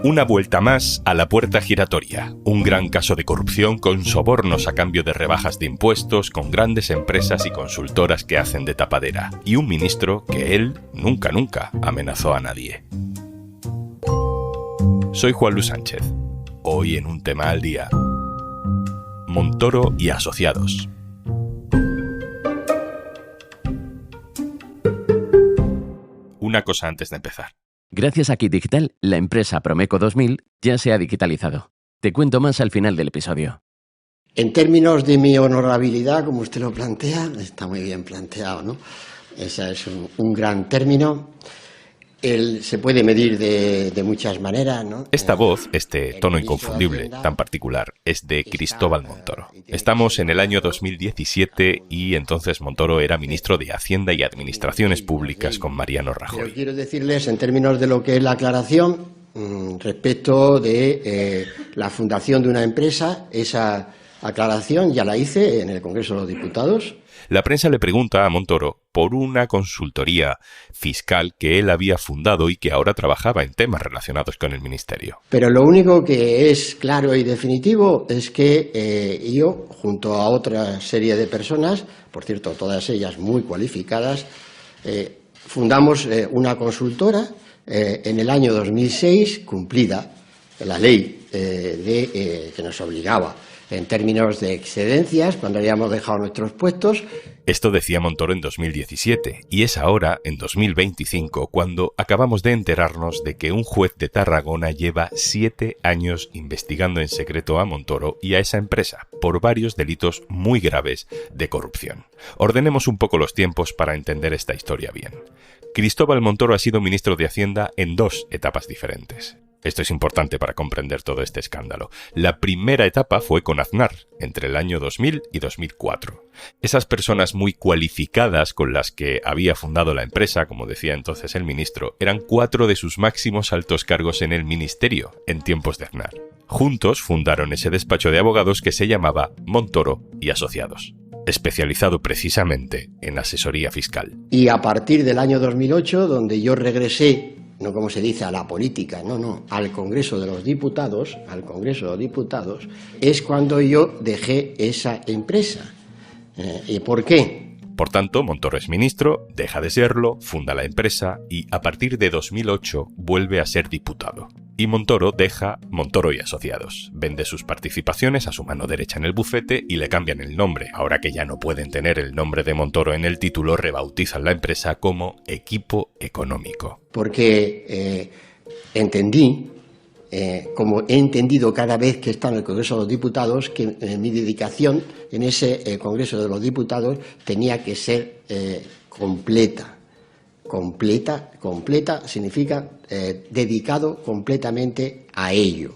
Una vuelta más a la puerta giratoria. Un gran caso de corrupción con sobornos a cambio de rebajas de impuestos, con grandes empresas y consultoras que hacen de tapadera. Y un ministro que él nunca amenazó a nadie. Soy Juan Luis Sánchez. Hoy en Un Tema al Día. Montoro y asociados. Una cosa antes de empezar. Gracias a Kit Digital, la empresa Promeco 2000 ya se ha digitalizado. Te cuento más al final del episodio. En términos de mi honorabilidad, como usted lo plantea, está muy bien planteado, ¿no? Ese es un gran término. Se puede medir de muchas maneras, ¿no? Esta voz, este tono inconfundible, tan particular, es de Cristóbal Montoro. Estamos en el año 2017 y entonces Montoro era ministro de Hacienda y Administraciones Públicas con Mariano Rajoy. Pero quiero decirles, en términos de lo que es la aclaración, respecto de la fundación de una empresa, esa aclaración ya la hice en el Congreso de los Diputados. La prensa le pregunta a Montoro por una consultoría fiscal que él había fundado y que ahora trabajaba en temas relacionados con el ministerio. Pero lo único que es claro y definitivo es que yo, junto a otra serie de personas, por cierto, todas ellas muy cualificadas, fundamos una consultora en el año 2006, cumplida la ley que nos obligaba en términos de excedencias, cuando habíamos dejado nuestros puestos. Esto decía Montoro en 2017, y es ahora, en 2025, cuando acabamos de enterarnos de que un juez de Tarragona lleva 7 años investigando en secreto a Montoro y a esa empresa por varios delitos muy graves de corrupción. Ordenemos un poco los tiempos para entender esta historia bien. Cristóbal Montoro ha sido ministro de Hacienda en 2 etapas diferentes. Esto es importante para comprender todo este escándalo. La primera etapa fue con Aznar, entre el año 2000 y 2004. Esas personas muy cualificadas con las que había fundado la empresa, como decía entonces el ministro, eran 4 de sus máximos altos cargos en el ministerio en tiempos de Aznar. Juntos fundaron ese despacho de abogados que se llamaba Montoro y Asociados, especializado precisamente en asesoría fiscal. Y a partir del año 2008, donde yo regresé, no como se dice a la política, no, al Congreso de los Diputados, es cuando yo dejé esa empresa. ¿Y por qué? Por tanto, Montoro es ministro, deja de serlo, funda la empresa y a partir de 2008 vuelve a ser diputado. Y Montoro deja Montoro y Asociados. Vende sus participaciones a su mano derecha en el bufete y le cambian el nombre. Ahora que ya no pueden tener el nombre de Montoro en el título, rebautizan la empresa como Equipo Económico. Porque entendí, como he entendido cada vez que he estado en el Congreso de los Diputados, que mi dedicación en ese Congreso de los Diputados tenía que ser completa. Completa significa dedicado completamente a ello.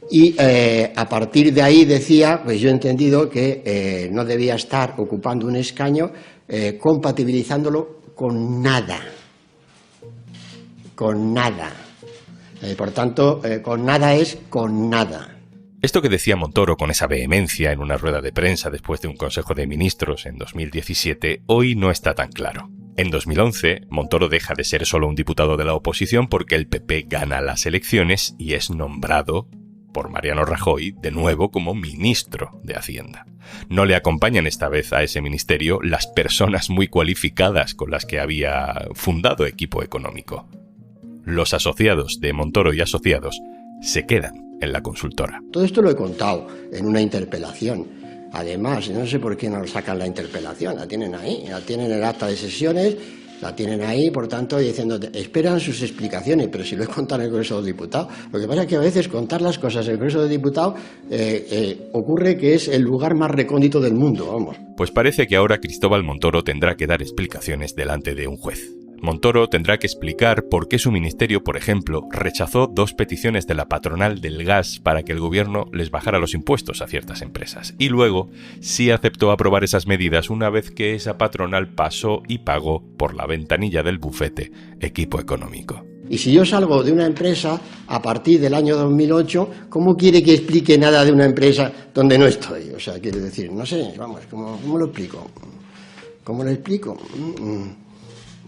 Y a partir de ahí decía, pues yo he entendido que no debía estar ocupando un escaño compatibilizándolo con nada. Por tanto, con nada es con nada. Esto que decía Montoro con esa vehemencia en una rueda de prensa después de un Consejo de Ministros en 2017, hoy no está tan claro. En 2011, Montoro deja de ser solo un diputado de la oposición porque el PP gana las elecciones y es nombrado por Mariano Rajoy de nuevo como ministro de Hacienda. No le acompañan esta vez a ese ministerio las personas muy cualificadas con las que había fundado Equipo Económico. Los asociados de Montoro y Asociados se quedan en la consultora. Todo esto lo he contado en una interpelación. Además, no sé por qué no sacan la interpelación, la tienen ahí, la tienen en el acta de sesiones, la tienen ahí, por tanto, diciendo, esperan sus explicaciones, pero si lo he contado en el Congreso de los Diputados. Lo que pasa es que a veces contar las cosas en el Congreso de los Diputados ocurre que es el lugar más recóndito del mundo, vamos. Pues parece que ahora Cristóbal Montoro tendrá que dar explicaciones delante de un juez. Montoro tendrá que explicar por qué su ministerio, por ejemplo, rechazó 2 peticiones de la patronal del gas para que el gobierno les bajara los impuestos a ciertas empresas. Y luego sí aceptó aprobar esas medidas una vez que esa patronal pasó y pagó por la ventanilla del bufete Equipo Económico. Y si yo salgo de una empresa a partir del año 2008, ¿cómo quiere que explique nada de una empresa donde no estoy? O sea, quiere decir, no sé, vamos, ¿cómo lo explico? ¿Cómo lo explico?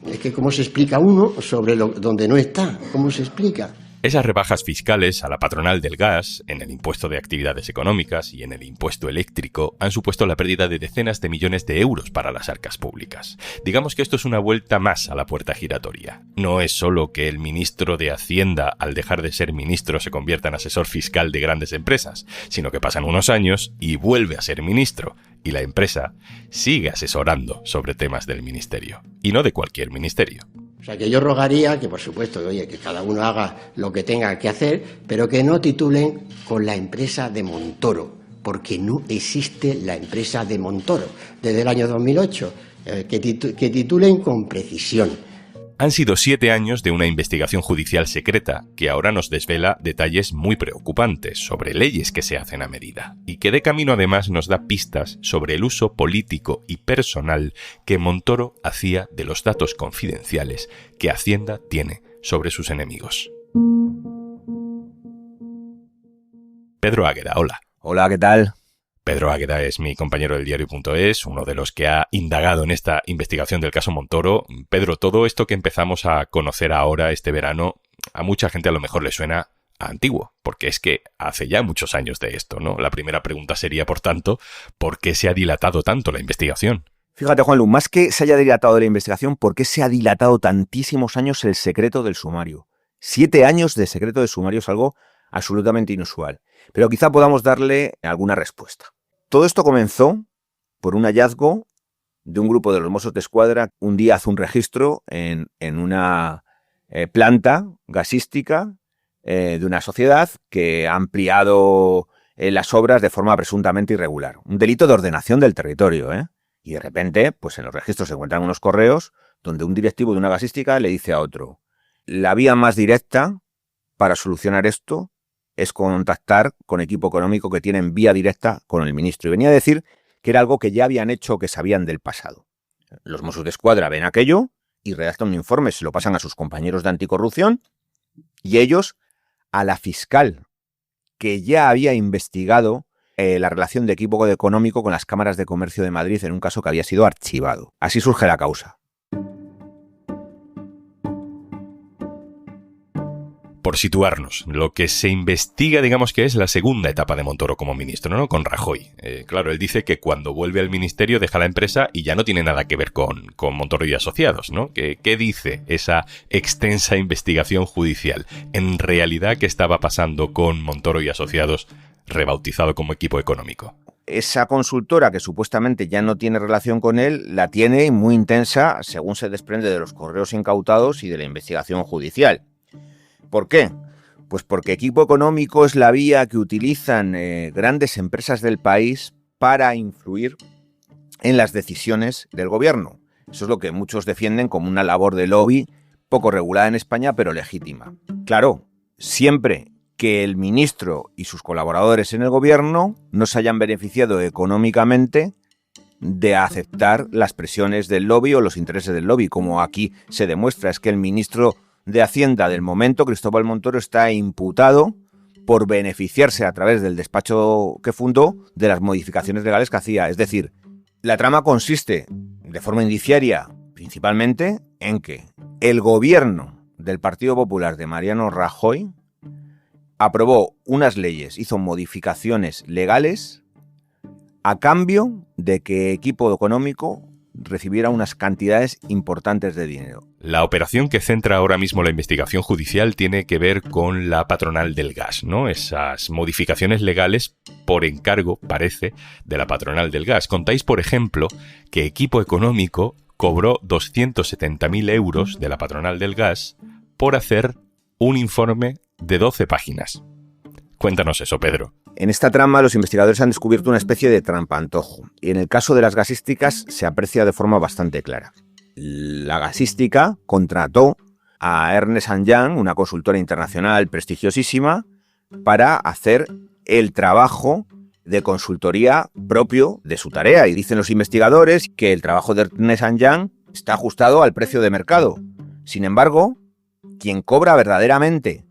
Es que ¿cómo se explica uno sobre donde no está? ¿Cómo se explica? Esas rebajas fiscales a la patronal del gas, en el impuesto de actividades económicas y en el impuesto eléctrico han supuesto la pérdida de decenas de millones de euros para las arcas públicas. Digamos que esto es una vuelta más a la puerta giratoria. No es solo que el ministro de Hacienda, al dejar de ser ministro, se convierta en asesor fiscal de grandes empresas, sino que pasan unos años y vuelve a ser ministro, y la empresa sigue asesorando sobre temas del ministerio, y no de cualquier ministerio. O sea, que yo rogaría que, por supuesto, oye, que cada uno haga lo que tenga que hacer, pero que no titulen con la empresa de Montoro, porque no existe la empresa de Montoro desde el año 2008, que titulen con precisión. Han sido 7 años de una investigación judicial secreta que ahora nos desvela detalles muy preocupantes sobre leyes que se hacen a medida y que de camino además nos da pistas sobre el uso político y personal que Montoro hacía de los datos confidenciales que Hacienda tiene sobre sus enemigos. Pedro Águeda, hola. Hola, ¿qué tal? Pedro Águeda es mi compañero del diario.es, uno de los que ha indagado en esta investigación del caso Montoro. Pedro, todo esto que empezamos a conocer ahora este verano, a mucha gente a lo mejor le suena a antiguo, porque es que hace ya muchos años de esto, ¿no? La primera pregunta sería, por tanto, ¿por qué se ha dilatado tanto la investigación? Fíjate, Juanlu, más que se haya dilatado la investigación, ¿por qué se ha dilatado tantísimos años el secreto del sumario? 7 años de secreto del sumario es algo absolutamente inusual, pero quizá podamos darle alguna respuesta. Todo esto comenzó por un hallazgo de un grupo de los Mossos d'Esquadra. Un día hace un registro en una planta gasística de una sociedad que ha ampliado las obras de forma presuntamente irregular. Un delito de ordenación del territorio, ¿eh? Y de repente, pues en los registros se encuentran unos correos donde un directivo de una gasística le dice a otro: la vía más directa para solucionar esto es contactar con equipo económico que tienen vía directa con el ministro. Y venía a decir que era algo que ya habían hecho o que sabían del pasado. Los Mossos d'Esquadra ven aquello y redactan un informe, se lo pasan a sus compañeros de anticorrupción y ellos a la fiscal que ya había investigado la relación de equipo económico con las cámaras de comercio de Madrid en un caso que había sido archivado. Así surge la causa. Por situarnos, lo que se investiga, digamos que es la segunda etapa de Montoro como ministro, ¿no? Con Rajoy. Claro, él dice que cuando vuelve al ministerio deja la empresa y ya no tiene nada que ver con Montoro y asociados, ¿no? ¿Qué dice esa extensa investigación judicial? En realidad, ¿qué estaba pasando con Montoro y asociados, rebautizado como equipo económico? Esa consultora que supuestamente ya no tiene relación con él, la tiene muy intensa, según se desprende de los correos incautados y de la investigación judicial. ¿Por qué? Pues porque equipo económico es la vía que utilizan grandes empresas del país para influir en las decisiones del gobierno. Eso es lo que muchos defienden como una labor de lobby poco regulada en España, pero legítima. Claro, siempre que el ministro y sus colaboradores en el gobierno no se hayan beneficiado económicamente de aceptar las presiones del lobby o los intereses del lobby, como aquí se demuestra. Es que el ministro de Hacienda del momento, Cristóbal Montoro, está imputado por beneficiarse a través del despacho que fundó de las modificaciones legales que hacía. Es decir, la trama consiste de forma indiciaria principalmente en que el gobierno del Partido Popular de Mariano Rajoy aprobó unas leyes, hizo modificaciones legales a cambio de que equipo económico recibiera unas cantidades importantes de dinero. La operación que centra ahora mismo la investigación judicial tiene que ver con la patronal del gas, ¿no? Esas modificaciones legales por encargo, parece, de la patronal del gas. Contáis, por ejemplo, que equipo económico cobró 270.000 euros de la patronal del gas por hacer un informe de 12 páginas. Cuéntanos eso, Pedro. En esta trama los investigadores han descubierto una especie de trampantojo, y en el caso de las gasísticas se aprecia de forma bastante clara. La gasística contrató a Ernst & Young, una consultora internacional prestigiosísima, para hacer el trabajo de consultoría propio de su tarea. Y dicen los investigadores que el trabajo de Ernst & Young está ajustado al precio de mercado. Sin embargo, quien cobra verdaderamente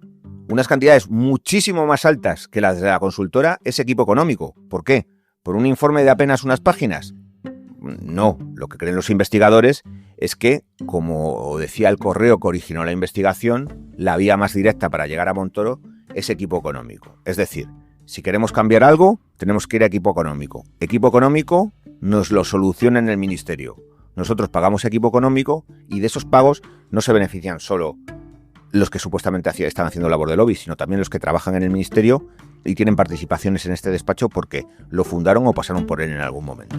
unas cantidades muchísimo más altas que las de la consultora es equipo económico. ¿Por qué? ¿Por un informe de apenas unas páginas? No, lo que creen los investigadores es que, como decía el correo que originó la investigación, la vía más directa para llegar a Montoro es equipo económico. Es decir, si queremos cambiar algo, tenemos que ir a equipo económico. Equipo económico nos lo soluciona en el ministerio. Nosotros pagamos equipo económico y de esos pagos no se benefician solo los que supuestamente están haciendo labor de lobby, sino también los que trabajan en el ministerio y tienen participaciones en este despacho porque lo fundaron o pasaron por él en algún momento.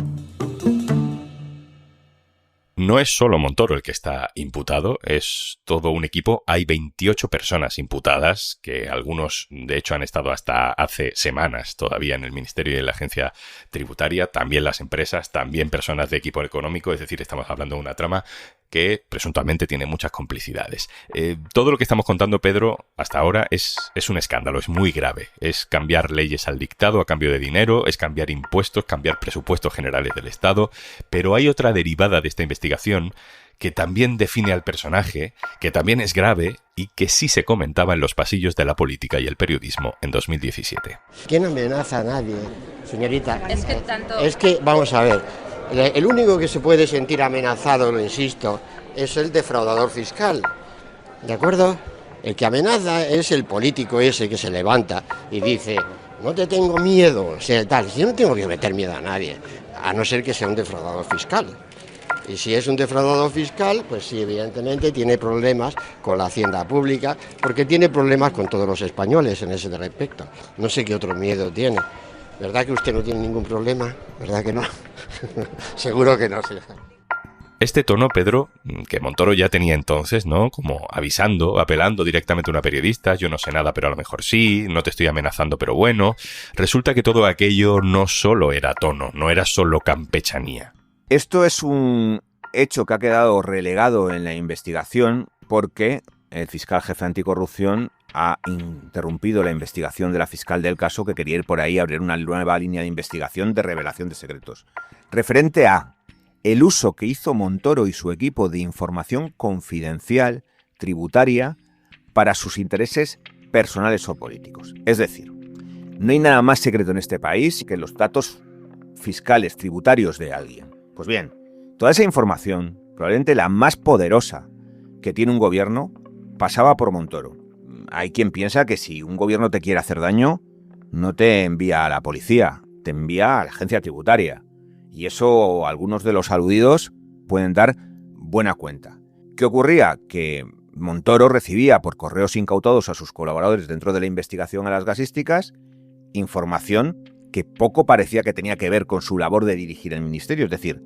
No es solo Montoro el que está imputado, es todo un equipo. Hay 28 personas imputadas, que algunos de hecho han estado hasta hace semanas todavía en el Ministerio y en la Agencia Tributaria, también las empresas, también personas de equipo económico, es decir, estamos hablando de una trama que presuntamente tiene muchas complicidades. Todo lo que estamos contando, Pedro, hasta ahora es un escándalo, es muy grave. Es cambiar leyes al dictado a cambio de dinero, es cambiar impuestos, cambiar presupuestos generales del Estado, pero hay otra derivada de esta investigación que también define al personaje, que también es grave y que sí se comentaba en los pasillos de la política y el periodismo en 2017. ¿Quién amenaza a nadie, señorita? Es que, vamos a ver, el único que se puede sentir amenazado, lo insisto, es el defraudador fiscal, ¿de acuerdo? El que amenaza es el político ese que se levanta y dice, no te tengo miedo, o sea, tal. Yo no tengo que meter miedo a nadie, a no ser que sea un defraudador fiscal. Y si es un defraudador fiscal, pues sí, evidentemente tiene problemas con la hacienda pública, porque tiene problemas con todos los españoles en ese respecto. No sé qué otro miedo tiene. ¿Verdad que usted no tiene ningún problema? ¿Verdad que no? Seguro que no, sí. Este tono, Pedro, que Montoro ya tenía entonces, ¿no? Como avisando, apelando directamente a una periodista, yo no sé nada, pero a lo mejor sí, no te estoy amenazando, pero bueno. Resulta que todo aquello no solo era tono, no era solo campechanía. Esto es un hecho que ha quedado relegado en la investigación porque el fiscal jefe anticorrupción ha interrumpido la investigación de la fiscal del caso, que quería ir por ahí a abrir una nueva línea de investigación de revelación de secretos. Referente a el uso que hizo Montoro y su equipo de información confidencial tributaria para sus intereses personales o políticos. Es decir, no hay nada más secreto en este país que los datos fiscales tributarios de alguien. Pues bien, toda esa información, probablemente la más poderosa que tiene un gobierno, pasaba por Montoro. Hay quien piensa que si un gobierno te quiere hacer daño, no te envía a la policía, te envía a la agencia tributaria. Y eso algunos de los aludidos pueden dar buena cuenta. ¿Qué ocurría? Que Montoro recibía por correos incautados a sus colaboradores dentro de la investigación a las gasísticas información que poco parecía que tenía que ver con su labor de dirigir el ministerio. Es decir,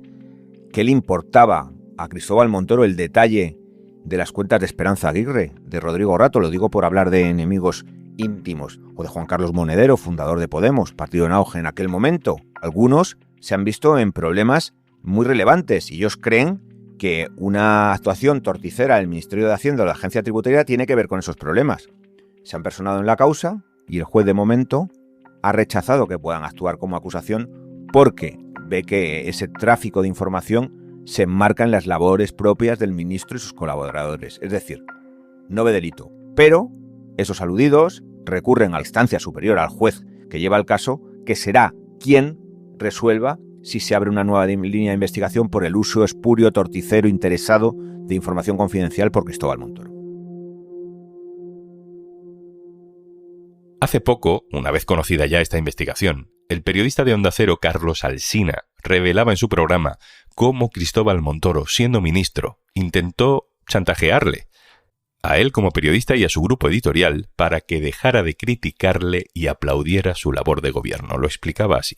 ¿qué le importaba a Cristóbal Montoro el detalle de las cuentas de Esperanza Aguirre, de Rodrigo Rato? Lo digo por hablar de enemigos íntimos, o de Juan Carlos Monedero, fundador de Podemos, partido en auge en aquel momento. Algunos se han visto en problemas muy relevantes y ellos creen que una actuación torticera del Ministerio de Hacienda o de la Agencia Tributaria tiene que ver con esos problemas. Se han personado en la causa y el juez de momento ha rechazado que puedan actuar como acusación porque ve que ese tráfico de información se enmarca en las labores propias del ministro y sus colaboradores. Es decir, no ve delito. Pero esos aludidos recurren a la instancia superior, al juez que lleva el caso, que será quien resuelva si se abre una nueva línea de investigación por el uso espurio, torticero, interesado de información confidencial por Cristóbal Montoro. Hace poco, una vez conocida ya esta investigación, el periodista de Onda Cero, Carlos Alsina, revelaba en su programa cómo Cristóbal Montoro, siendo ministro, intentó chantajearle a él como periodista y a su grupo editorial para que dejara de criticarle y aplaudiera su labor de gobierno. Lo explicaba así.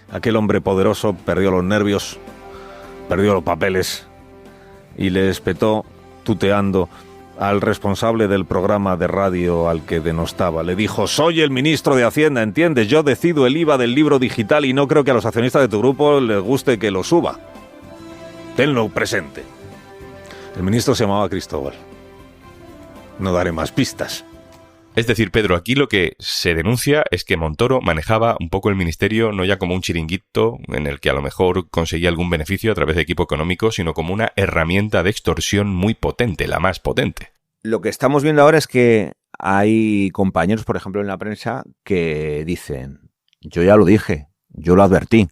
Aquel hombre poderoso perdió los nervios, perdió los papeles y le espetó tuteando al responsable del programa de radio al que denostaba. Le dijo: soy el ministro de Hacienda, ¿entiendes? Yo decido el IVA del libro digital y no creo que a los accionistas de tu grupo les guste que lo suba. Tenlo presente. El ministro se llamaba Cristóbal. No daré más pistas. Es decir, Pedro, aquí lo que se denuncia es que Montoro manejaba un poco el ministerio no ya como un chiringuito en el que a lo mejor conseguía algún beneficio a través de equipo económico, sino como una herramienta de extorsión muy potente, la más potente. Lo que estamos viendo ahora es que hay compañeros, por ejemplo, en la prensa, que dicen: yo ya lo dije, yo lo advertí.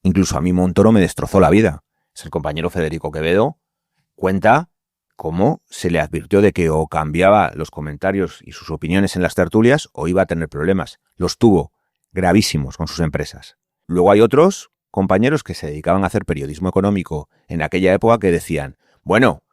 Incluso a mí Montoro me destrozó la vida. Es el compañero Federico Quevedo, Cuenta cómo se le advirtió de que o cambiaba los comentarios y sus opiniones en las tertulias o iba a tener problemas. Los tuvo gravísimos con sus empresas. Luego hay otros compañeros que se dedicaban a hacer periodismo económico en aquella época que decían, bueno,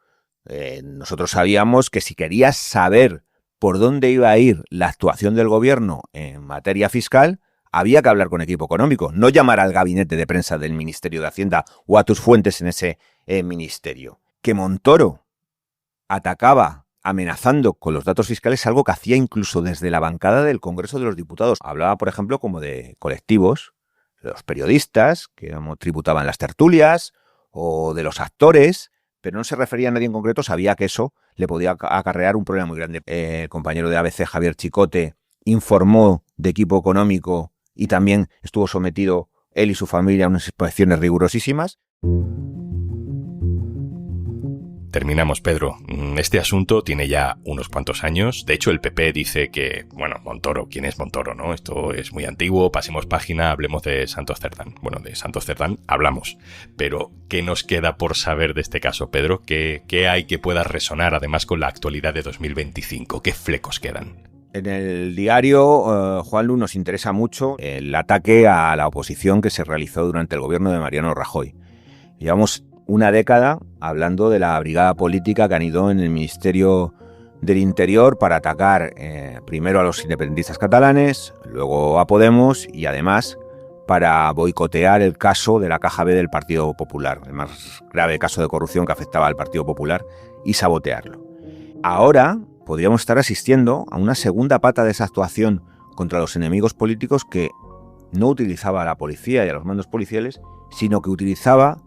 nosotros sabíamos que si querías saber por dónde iba a ir la actuación del gobierno en materia fiscal, había que hablar con equipo económico, no llamar al gabinete de prensa del Ministerio de Hacienda o a tus fuentes en ese ministerio. Que Montoro atacaba amenazando con los datos fiscales, algo que hacía incluso desde la bancada del Congreso de los Diputados. Hablaba, por ejemplo, como de colectivos, de los periodistas que tributaban las tertulias o de los actores, pero no se refería a nadie en concreto, sabía que eso le podía acarrear un problema muy grande. El compañero de ABC, Javier Chicote, informó de equipo económico y también estuvo sometido él y su familia a unas inspecciones rigurosísimas. Terminamos, Pedro. Este asunto tiene ya unos cuantos años. De hecho, el PP dice que, bueno, Montoro, ¿quién es Montoro, no? Esto es muy antiguo, pasemos página, hablemos de Santos Cerdán. Bueno, de Santos Cerdán hablamos. Pero, ¿qué nos queda por saber de este caso, Pedro? ¿Qué hay que pueda resonar, además, con la actualidad de 2025? ¿Qué flecos quedan? En el diario, Juanlu, nos interesa mucho el ataque a la oposición que se realizó durante el gobierno de Mariano Rajoy. Llevamos una década hablando de la brigada política que anidó en el Ministerio del Interior para atacar primero a los independentistas catalanes, luego a Podemos y además para boicotear el caso de la Caja B del Partido Popular, el más grave caso de corrupción que afectaba al Partido Popular, y sabotearlo. Ahora podríamos estar asistiendo a una segunda pata de esa actuación contra los enemigos políticos que no utilizaba a la policía y a los mandos policiales, sino que utilizaba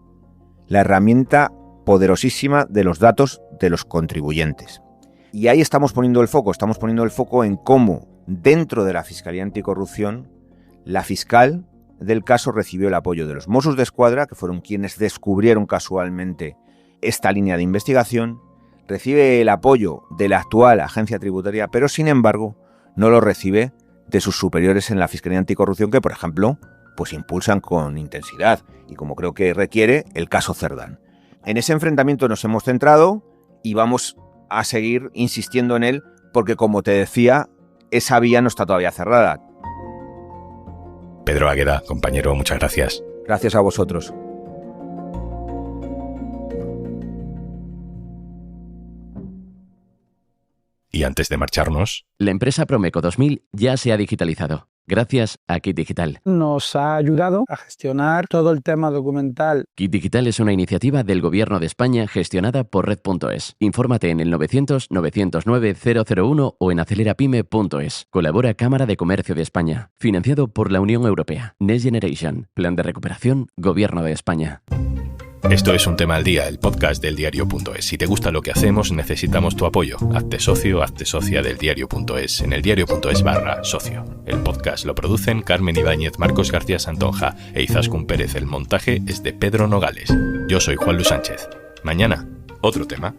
la herramienta poderosísima de los datos de los contribuyentes. Y ahí estamos poniendo el foco en cómo dentro de la Fiscalía Anticorrupción la fiscal del caso recibió el apoyo de los Mossos d'Esquadra, que fueron quienes descubrieron casualmente esta línea de investigación, recibe el apoyo de la actual agencia tributaria, pero sin embargo no lo recibe de sus superiores en la Fiscalía Anticorrupción, que por ejemplo pues impulsan con intensidad y como creo que requiere el caso Cerdán. En ese enfrentamiento nos hemos centrado y vamos a seguir insistiendo en él porque, como te decía, esa vía no está todavía cerrada. Pedro Águeda, compañero, muchas gracias. Gracias a vosotros. Y antes de marcharnos, La empresa Promeco 2000 ya se ha digitalizado, gracias a Kit Digital. Nos ha ayudado a gestionar todo el tema documental. Kit Digital es una iniciativa del Gobierno de España gestionada por Red.es. Infórmate en el 900-909-001 o en acelerapyme.es. Colabora Cámara de Comercio de España. Financiado por la Unión Europea. Next Generation. Plan de recuperación. Gobierno de España. esto es Un Tema al Día, el podcast del Diario.es. Si te gusta lo que hacemos, necesitamos tu apoyo. Hazte socio, hazte socia del Diario.es en el Diario.es/socio. El podcast lo producen Carmen Ibáñez, Marcos García Santonja e Izaskun Pérez. El montaje es de Pedro Nogales. Yo soy Juanlu Sánchez. Mañana, otro tema.